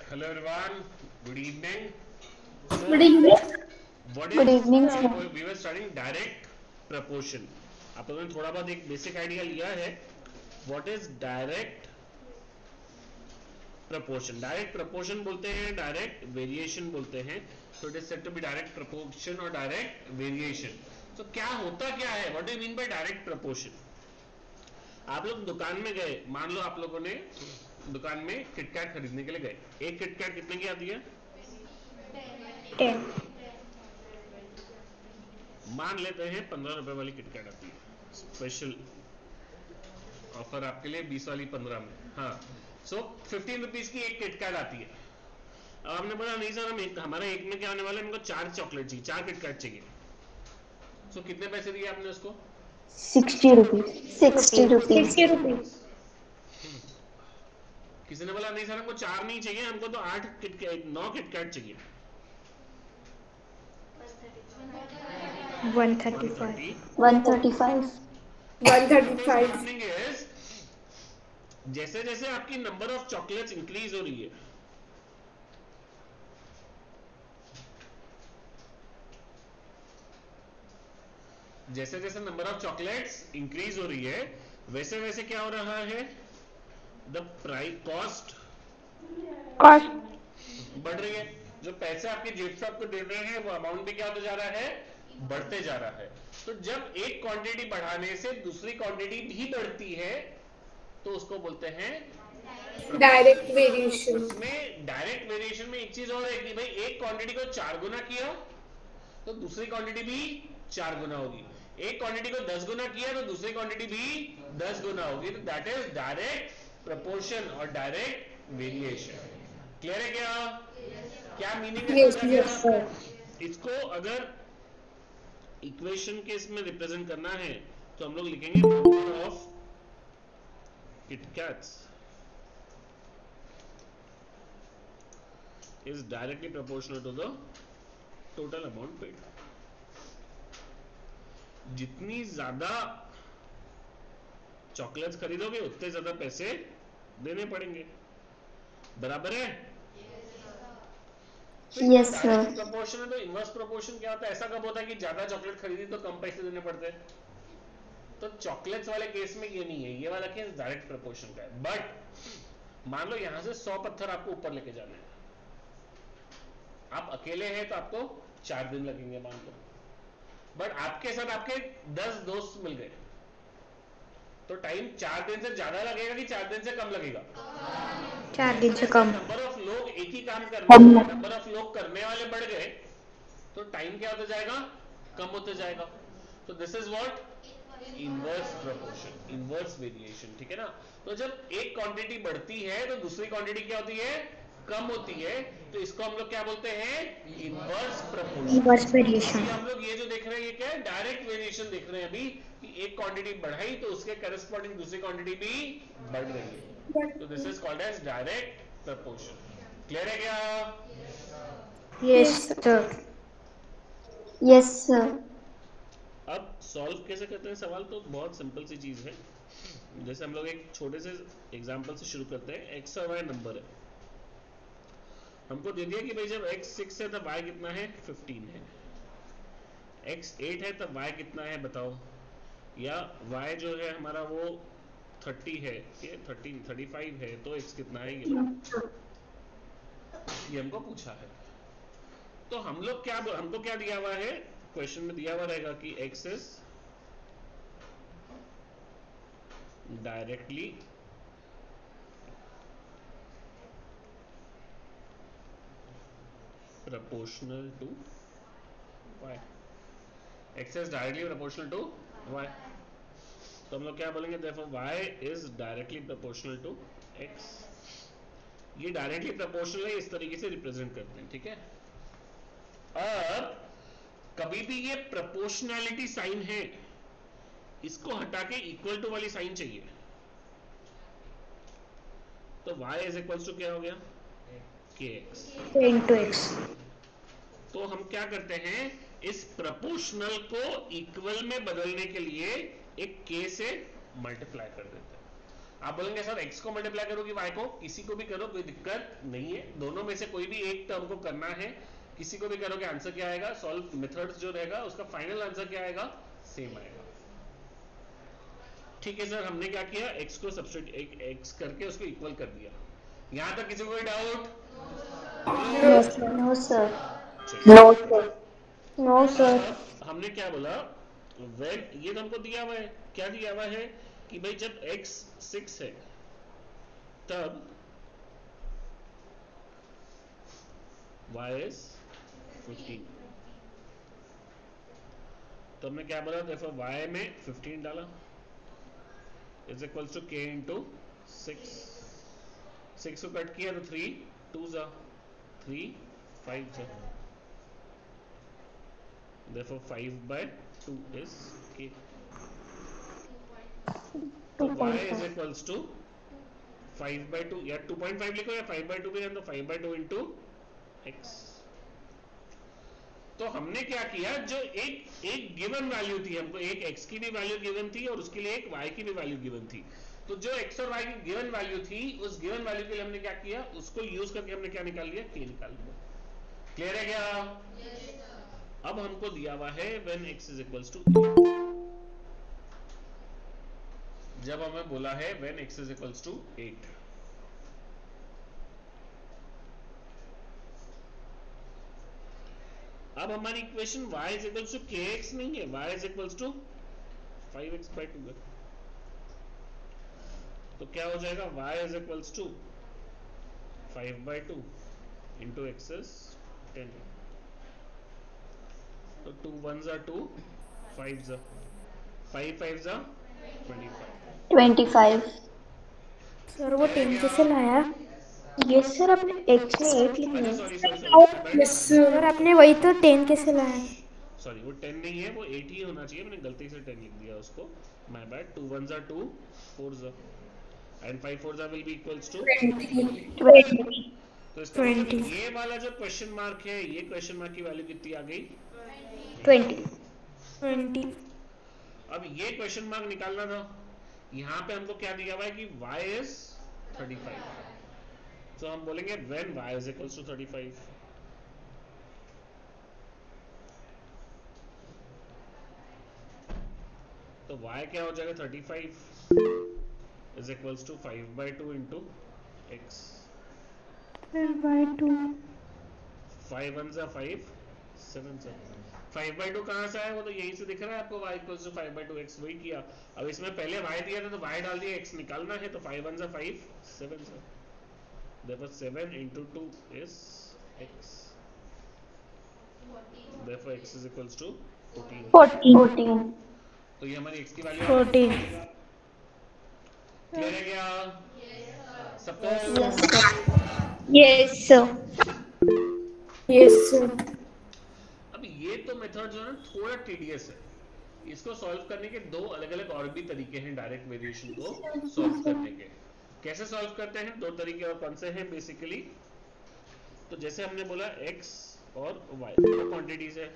Hello everyone. Good evening. So, Good evening. what Good is evening, sir. we were studying direct proportion. आप लोगों ने थोड़ा बहुत एक बेसिक आइडिया लिया है. What is direct proportion? Direct proportion बोलते हैं, direct variation बोलते हैं. So it is said to be direct proportion or direct variation. So क्या होता क्या है? What do you mean by direct proportion? आप लोग दुकान में गए, मान लो आप लोगों ने दुकान में किटकैट खरीदने के लिए गए. एक किटकैट कितने की आती है? 10. मान लेते हैं 15 रुपए वाली किटकैट आती है. स्पेशल ऑफर आपके लिए 20 वाली 15 में. हाँ, सो 15 रुपीज की एक किटकैट आती है. अब आपने बोला नहीं सर, हम हमारा एक में क्या होने वाला है, हमको 4 चॉकलेट चाहिए, 4 किटकैट चाहिए. सो कितने पैसे दिए आपने उसको? 60 rupees. 60 rupees. 60 rupees. किसी ने बोला नहीं सर हमको 4 नहीं चाहिए, हमको तो 8 किटकैट 9 किटकैट चाहिए. 135. 135. 135. जैसे जैसे आपकी नंबर ऑफ चॉकलेट्स इंक्रीज हो रही है, जैसे जैसे नंबर ऑफ चॉकलेट्स इंक्रीज हो रही है, वैसे वैसे क्या हो रहा है, द प्राइस कॉस्ट बढ़ रही है. जो पैसे आपके जेब से आपको दे रहे हैं वो अमाउंट भी क्या होता जा रहा है, बढ़ते जा रहा है. तो जब एक क्वांटिटी बढ़ाने से दूसरी क्वांटिटी भी बढ़ती है तो उसको बोलते हैं Direct variation. उसमें डायरेक्ट वेरिएशन में एक चीज और है कि भाई एक क्वांटिटी को 4 गुना किया तो दूसरी क्वांटिटी भी 4 गुना होगी. एक क्वांटिटी को 10 गुना किया तो दूसरी क्वांटिटी भी 10 गुना होगी. तो दैट इज डायरेक्ट प्रपोर्शन और डायरेक्ट वेरिएशन. क्लियर है क्या? क्या मीनिंग है? Yes, sir. इसको अगर इक्वेशन के इसमें रिप्रेजेंट करना है तो हम लोग लिखेंगे number of KitKats is directly proportional to the total amount paid. जितनी ज्यादा चॉकलेट्स खरीदोगे उतने ज्यादा पैसे देने पड़ेंगे. बराबर है? Yes, sir. प्रपोर्शन है तो इनवर्स प्रपोर्शन क्या होता है? ऐसा कब होता है कि ज्यादा चॉकलेट खरीदी तो कम पैसे देने पड़ते हैं? तो चॉकलेट्स वाले केस में ये नहीं है, ये वाला केस डायरेक्ट प्रपोर्शन का है. बट मान लो यहां से 100 पत्थर आपको ऊपर लेके जाने हैं, आप अकेले हैं तो आपको 4 दिन लगेंगे मान लो. बट आपके साथ आपके 10 दोस्त मिल गए तो टाइम 4 दिन से ज्यादा लगेगा कि 4 दिन से कम लगेगा? 4 दिन से कम. नंबर ऑफ लोग एक ही काम करने, नंबर ऑफ लोग करने वाले बढ़ गए तो टाइम क्या होता जाएगा, कम होते जाएगा. तो this is what inverse proportion, inverse variation. ठीक है ना? तो जब एक क्वांटिटी बढ़ती है तो दूसरी क्वांटिटी क्या होती है, कम होती है. तो इसको हम लोग क्या बोलते हैं, इनवर्स प्रोपोर्शन. Inverse variation. हम लोग ये जो देख रहे हैं ये क्या है, डायरेक्ट वेरिएशन देख रहे हैं अभी कि एक क्वांटिटी बढ़ाई तो उसके करस्पॉन्डिंग दूसरी क्वांटिटी भी बढ़ रही है. तो this is called as direct proportion. Clear है क्या? Yes, sir. Yes, sir. अब सॉल्व कैसे करते हैं सवाल, तो बहुत सिंपल सी चीज है. जैसे हम लोग एक छोटे से एग्जांपल से शुरू करते हैं. एक्स और वाई नंबर है, हमको दे दिया कि भाई जब x 6 है तब y कितना है, 15 है. x 8 है तब y कितना है बताओ. या y जो है हमारा वो 30 है, ये 13 35 है तो x कितना है ये बताओ. ये हमको पूछा है. तो हम लोग क्या, हमको क्या दिया हुआ है, क्वेश्चन में दिया हुआ रहेगा कि x is directly proportional to y. x is directly proportional to y. तो हम लोग क्या बोलेंगे, therefore y is directly proportional to x. ये डायरेक्टली प्रोपोर्शनल है, इस तरीके से रिप्रेजेंट करते हैं. ठीक है? अब कभी भी ये प्रोपोर्शनैलिटी साइन है, इसको हटा के इक्वल टू वाली साइन चाहिए. तो y इज इक्वल टू क्या हो गया, kx. Into x. तो हम क्या करते हैं, इस प्रोपोर्शनल को इक्वल में बदलने के लिए एक k से मल्टीप्लाई कर देते हैं. आप बोलेंगे सर x को मल्टीप्लाई करो कि y को, किसी को भी करो कोई दिक्कत नहीं है, दोनों में से कोई भी एक टर्म को करना है, किसी को भी करोगे आंसर क्या आएगा, सॉल्व मेथड्स जो रहेगा उसका फाइनल आंसर क्या आएगा, सेम आएगा। ठीक है सर, हमने क्या किया, x को सब्स्टिट्यूट x करके उसको इक्वल कर दिया। यहां तक किसी को कोई doubt? No sir. No sir. No sir. हमने क्या बोला, when ये तो हमको दिया हुआ है, क्या दिया हुआ है कि भाई जब x 6 है तब y is 15, तो हमने क्या बोला, देखो y में 15 डाला is equals to k into 6 को कट किया तो 3 2 जा 3 5 जा, therefore 5/2 is k, तो y is equals to 5/2 या 2.5 लिखो या 5/2 भी, तो 5/2 इंटू x। तो हमने क्या किया, जो एक गिवन वैल्यू थी, हमको एक x की भी वैल्यू गिवन थी और उसके लिए एक y की भी वैल्यू गिवन थी, तो जो x और y की गिवन वैल्यू थी उस गिवन वैल्यू के लिए हमने क्या किया, उसको यूज करके हमने क्या निकाल लिया, k निकाल लिया। क्लियर है क्या? अब हमको दिया हुआ है when x is equals to 8, जब हमें बोला है when x is equals to 8, अब हमारी equation y is equals to kx नहीं है, y is equals to 5x/2 है, तो क्या हो जाएगा, y is equals to 5/2 into x is 10, तो 2 1s are 2 5s are 5 5s are 25। Sir वो 10 कैसे लाया? यस सर, आपने x में 8 लिखना अच्छा है। सॉरी यस सर, आपने वही तो 10 कैसे लाया? सॉरी, वो 10 नहीं है, वो 8 ही होना चाहिए, मैंने गलती से 10 लिख दिया उसको, my bad. 2 1s are 2 4s are and 5 4s are will be equals to 20। तो इसका मतलब 20। ये वाला जो क्वेश्चन मार्क है, ये क्वेश्चन मार्क की वैल्यू कितनी आ गई, 20। अब ये क्वेश्चन मार्क निकालना था, यहाँ पे हमको क्या दिया हुआ है कि y is 35, तो हम बोलेंगे when y is equals to 35, तो y क्या हो जाएगा, 35 is equals to 5/2 into x, फिर bye 2। 5 1s are 5 7s are 5/2 कहाँ से आया, वो तो यहीं से दिख रहा है आपको, y equals to 5/2 x, वही किया। अब इसमें पहले y दिया था तो y डाल दिया, x निकालना है, तो 5 1s are 5 7s are, therefore 7 into 2 is x, therefore x is equals to 14। तो ये हमारी x की वैल्यू 14। क्लियर है क्या? सबको यस सर। Yes sir. अब ये तो मेथड जो है ना थोड़ा टीडियस है, इसको सॉल्व करने के दो अलग अलग और भी तरीके हैं डायरेक्ट वेरिएशन को सॉल्व करने के। कैसे सॉल्व करते हैं, दो तरीके और कौन से हैं बेसिकली, तो जैसे हमने बोला x और y दो क्वांटिटीज है,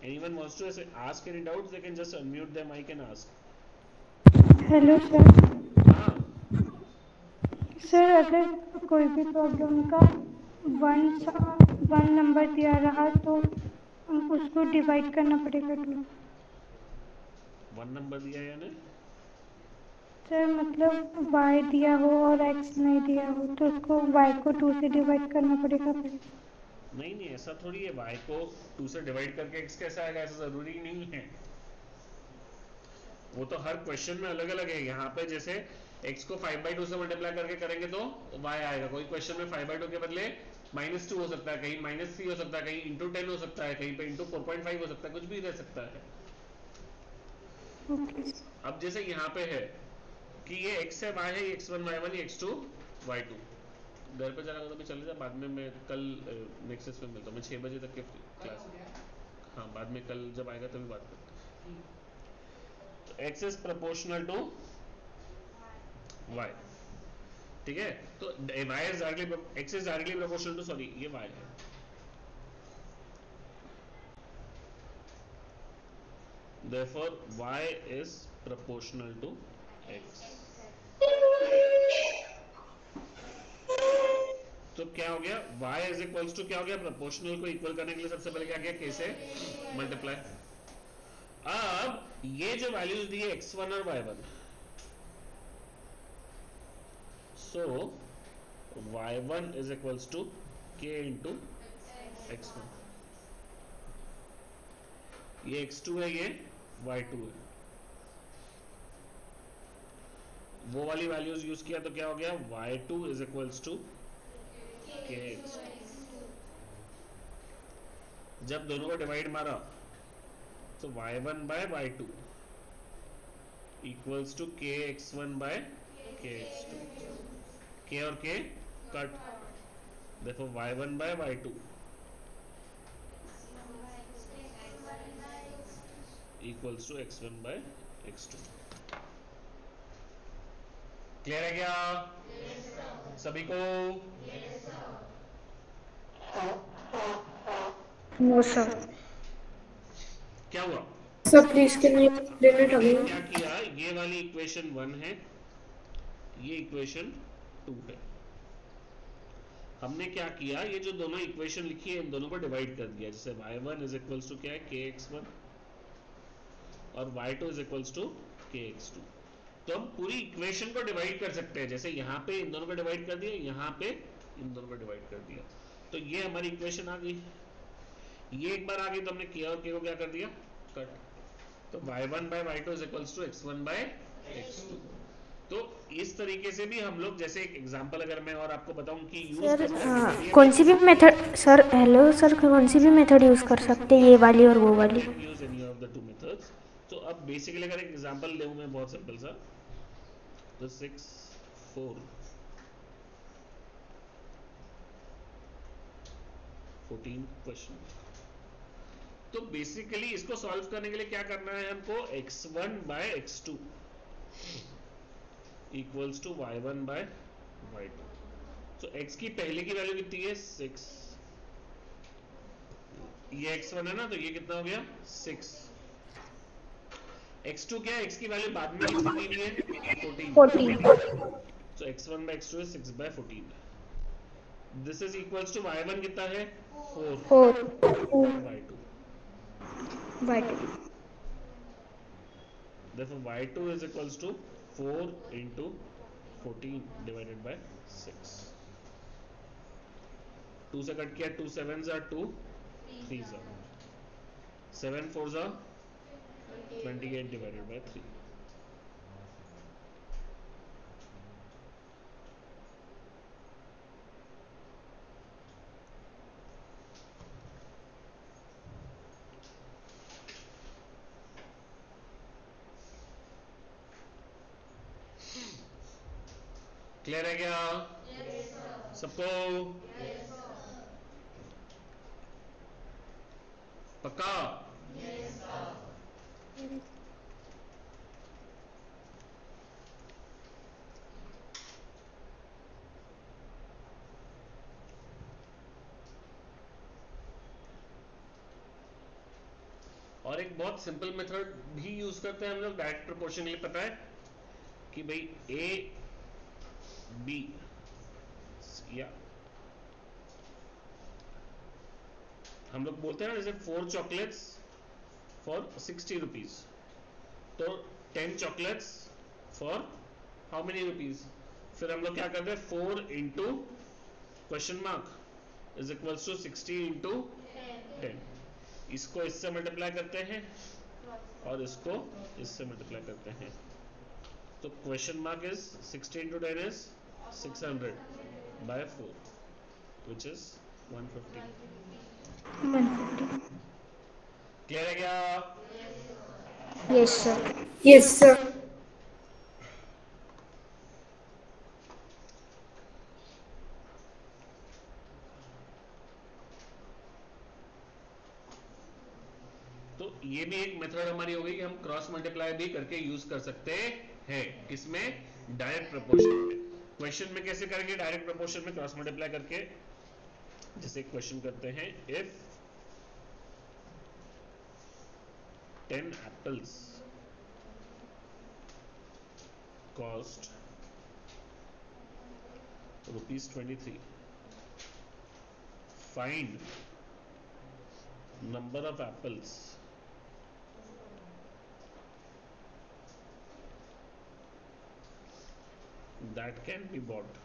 anyone wants to ask any doubts, they can just unmute their mic and ask. Hello sir. हाँ सर अगर कोई भी प्रॉब्लम का वन नंबर दिया रहा तो उसको डिवाइड करना पड़ेगा 2। 1 नंबर दिया यानी सर मतलब y दिया हो और x नहीं दिया हो तो उसको y को 2 से डिवाइड करना पड़ेगा फिर। नहीं ऐसा थोड़ी है, y को 2 से डिवाइड करके x कैसे आएगा, ऐसा जरूरी नहीं है, वो तो हर क्वेश्चन में अलग अलग है। यहाँ पे जैसे x को 5/2 से मल्टीप्लाई करके करेंगे तो y आएगा, कोई क्वेश्चन में 5/2 के बदले -2 हो सकता है, कहीं -3 हो सकता है, कहीं इंटू 10 हो सकता है, कहीं पे इंटू 4.5 हो सकता है, कुछ भी रह सकता है। अब जैसे यहाँ पे है कि ये x है, y है, ये x1 y1 ये x2 y2, घर पे जाना तो भी चले जा, बाद में मैं कल नेक्सस में मिलता हूँ, मैं 6 बजे तक के क्लास, हाँ बाद में कल जब आएगा तभी बात करते हैं। तो x is proportional to y, ठीक है, तो y is directly x is directly proportional to, sorry ये y है, therefore y is proportional to x। तो क्या हो गया, y इज इक्वल्स टू क्या हो गया, प्रोपोर्शनल को इक्वल करने के लिए सबसे पहले क्या किया, k से मल्टीप्लाई। अब ये जो वैल्यूज दी है x1 और y1, so y1 is equals to k into x1, ये x2 है, ये y2 है। वो वाली वैल्यूज यूज किया तो क्या हो गया, y2 is equals to kx। जब दोनों को डिवाइड मारा तो y1 by y2 equals to kx1 by kx2, k और k कट, देखो y1 by y2 equals to x1 by x2। Clear है क्या? सभी को? No sir. क्या हुआ? Sir please can you explain it again? क्या किया, ये वाली इक्वेशन 1 है, ये इक्वेशन 2 है। हमने क्या किया, ये जो दोनों इक्वेशन लिखी है इन दोनों को डिवाइड कर दिया। जैसे y1 इज इक्वल्स टू क्या है, kx1 और y2 is equals to kx2। तो हम पूरी इक्वेशन को डिवाइड कर सकते हैं। जैसे यहाँ पे इन दोनों को डिवाइड कर दिया, यहाँ पे इन दोनों को डिवाइड कर दिया, तो ये हमारी इक्वेशन आ गई। ये एक बार आ गई तो हमने k और k को क्या कर दिया, कट। तो y1 by y2 is equals to x1 by x2। तो इस तरीके से भी हम लोग, जैसे एक एग्जांपल अगर मैं और आपको बताऊं कि सर कौन सी भी मेथड, सर हेलो सर, कौन सी भी मेथड यूज कर सकते हैं, ये वाली और वो वाली? Use any of the two methods. तो अब बेसिकली अगर एक एग्जांपल लेऊं मैं बहुत सिंपल सा, तो 6 4 14 क्वेश्चन। तो बेसिकली इसको सॉल्व करने के लिए क्या करना है हमको, x1 by x2 equals to y1 by y2। तो x की पहले की वैल्यू कितनी है, 6, ये x1 है ना, तो ये कितना हो गया 6। x2 क्या है, x की वैल्यू बाद में कितनी दी है, 14। तो x1 by x2 is 6 by 14। This is equals to y1 कितना है, 4 y2। Therefore y2 is equals to 4 into 14 divided by 6। 2 से कट किया, 2 7s are 2, 3s are 7 4s are 28 divided by 3। Clear है क्या? सबको पक्का? और एक बहुत सिंपल मेथड भी यूज करते हैं हम लोग डायरेक्ट प्रोपोर्शन के लिए। पता है कि भाई ए बी या हम लोग बोलते हैं ना, जैसे 4 चॉकलेट्स फॉर 60 रुपीज, तो 10 chocolates for how many rupees. फिर हम लोग क्या करते हैं, 4 into question mark is equals to 60 into 10। इसको इससे मल्टीप्लाई करते हैं और इसको इससे मल्टीप्लाई करते हैं। तो question mark is 60 into 10 is 600 by 4 which is 150। Clear है क्या? Yes sir. Yes sir. तो ये भी एक मेथड हमारी हो गई कि हम क्रॉस मल्टीप्लाई भी करके यूज कर सकते हैं। किसमें? डायरेक्ट प्रोपोर्शन में। क्वेश्चन में कैसे करेंगे डायरेक्ट प्रोपोर्शन में क्रॉस मल्टीप्लाई करके? जैसे क्वेश्चन करते हैं, if 10 apples cost rupees 23. Find number of apples that can be bought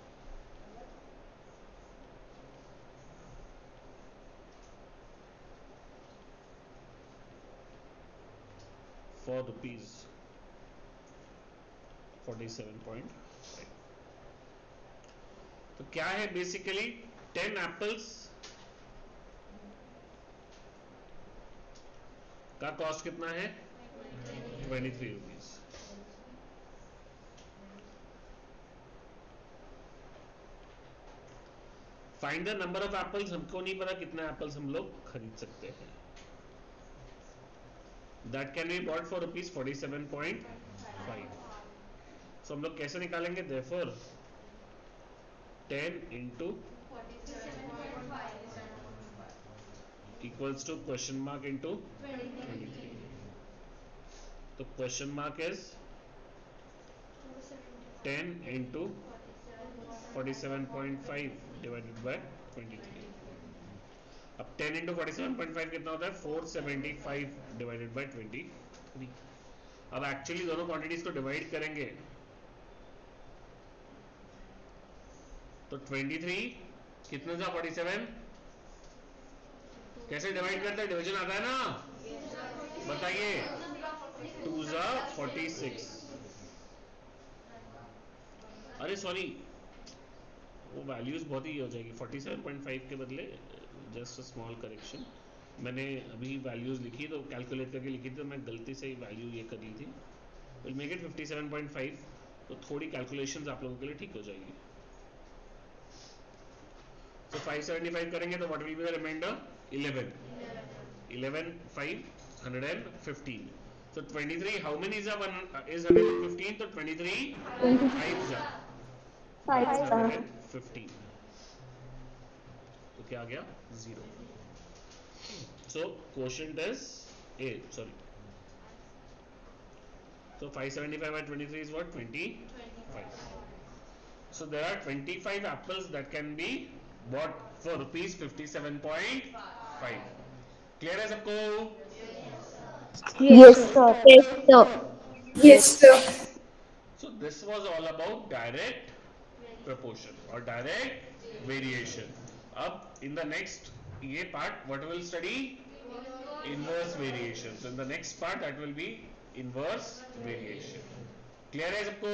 for rupees 47.5. तो क्या है बेसिकली 10 एप्पल्स का कॉस्ट कितना है 23 rupees. Find the number of apples. हमको नहीं पता कितना एप्पल्स हम लोग खरीद सकते हैं. That can be bought for rupees 47.5. सो हम लोग कैसे निकालेंगे therefore 10 into equals to question mark into 23. तो question mark is 10 into 47.5 divided by 23. अब 10 into 47.5 कितना होता है 475 divided by 23. अब एक्चुअली दोनों क्वांटिटीज को डिवाइड करेंगे तो 23 कितने था 47. कैसे डिवाइड करते हैं डिवीजन आता है ना बताइए 2 जा 46. अरे सॉरी वो वैल्यूज बहुत ही हो जाएगी 47.5 के बदले जस्ट अ स्मॉल करेक्शन. मैंने अभी वैल्यूज लिखी तो कैलकुलेट करके लिखी थी तो मैं गलती से वैल्यू ये कर ली थी. Will make it 57.5. तो थोड़ी कैलकुलेशंस आप लोगों के लिए ठीक हो जाएगी. तो 575 करेंगे तो what will be the reminder 11 5 115. So 23 how many is 115. तो 23 5 जा 115. तो क्या आ गया 0. So quotient is A. Sorry. So 575 by 23 is what 25. So there are 25 apples that can be bought for rupees 57.5. Clear है सबको? Yes, sir. Yes, sir. Yes, sir. So this was all about direct proportion or direct variation. अब in the next ये part what will study? Inverse variation. So in the next part that will be inverse variation. Clear है सबको?